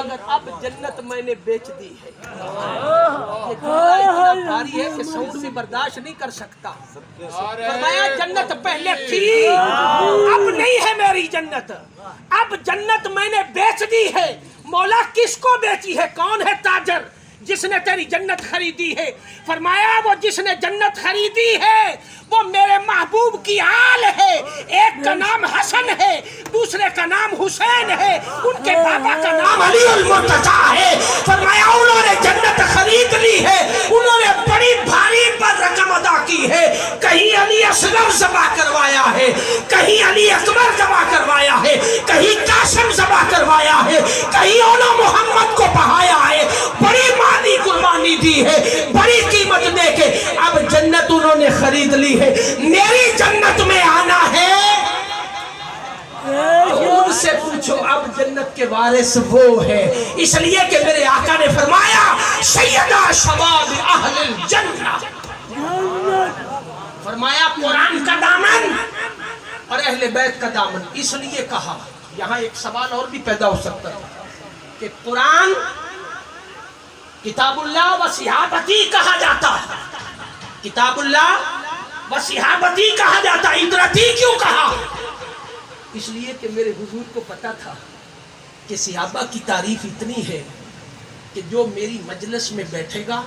मगर अब जन्नत मैंने बेच दी है। ये जुमला इतना भारी है कि शऊर भी बर्दाश्त नहीं कर सकता। फरमाया जन्नत पहले थी, अब नहीं है मेरी जन्नत, अब जन्नत मैंने बेच दी है। मौला किसको बेची है? कौन है ताजर जिसने तेरी जन्नत खरीदी है? फरमाया वो जिसने जन्नत खरीदी है वो मेरे महबूब की आल है। एक का नाम हसन है, दूसरे का नाम हुसैन है, उनके पापा का नाम अली उल मुर्तजा है। फरमाया उन्होंने जन्नत खरीद ली है, उन्होंने बड़ी भारी पर रकम अदा की है। कहीं अली असगर ज़बा करवाया है, कहीं अली अकबर ज़बा करवाया है, कहीं कासिम ज़बा करवाया है, कहीं ओला मोहम्मद को बहाया है। बड़ी माली कुर्बानी दी है, बड़ी कीमत दे के अब जन्नत उन्होंने खरीद ली है। मेरी जन्नत में आना है, उनसे पूछो अब जन्नत के वारिस वो है। इसलिए कि मेरे आका ने फरमाया सैयदा शबाब अहलिल जन्नह, फरमाया कुरान का दामन और अहले बैत का दामन। इसलिए कहा, यहाँ एक सवाल और भी पैदा हो सकता है कि कुरान किताबुल्लाह व सिहाबती कहा जाता है, किताबुल्लाह व सिहाबती कहा जाता, इतरती क्यों कहा? इसलिए कि मेरे हुजूर को पता था कि सिहाबा की तारीफ इतनी है कि जो मेरी मजलिस में बैठेगा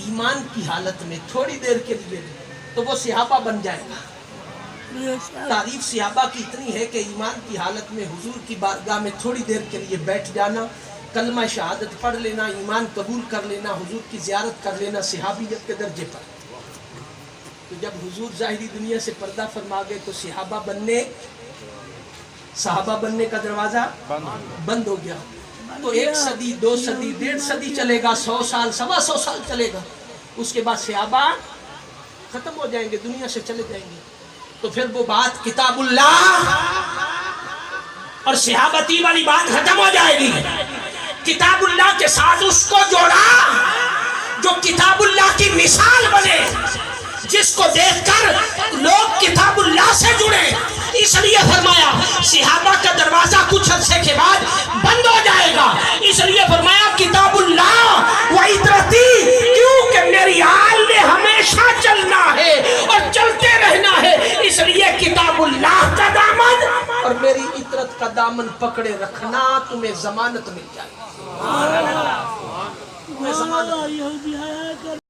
ईमान की हालत में थोड़ी देर के लिए तो वो सिहाबा बन जाएगा। तारीफ सिहाबा की इतनी है कि ईमान की हालत में हुजूर की बारगाह में थोड़ी देर के लिए बैठ जाना, कलमा शहादत पढ़ लेना, ईमान कबूल कर लेना, हुजूर की ज़ियारत कर लेना, सिहाबियत के दर्जे पर। तो जब हुजूर ज़ाहिरी दुनिया से पर्दा फरमा गए तो सहाबा बनने का दरवाजा बंद हो गया। तो 1 सदी 2 सदी 1.5 सदी चलेगा, 100 साल 125 साल चलेगा, उसके बाद सहाबा खत्म हो जाएंगे, दुनिया से चले जाएंगे। तो फिर वो बात किताबुल्लाह और सहाबती वाली बात खत्म हो जाएगी। किताबुल्लाह के साथ उसको जोड़ा जो किताबुल्लाह की मिसाल बने, जिसको देखकर लोग किताबुल्लाह से जुड़े। इसलिए फरमाया सहाबा का दरवाजा कुछ अरसे के बाद बंद हो जाएगा। इसलिए फरमाया किताबुल्लाह व इतरती, क्योंकि मेरी आल ने हमेशा चलना है और चलते रहना है। इसलिए किताबुल्लाह का दामन और मेरी इतरत का दामन पकड़े रखना, तुम्हें जमानत मिल जाएगी। तुम्हें जमानत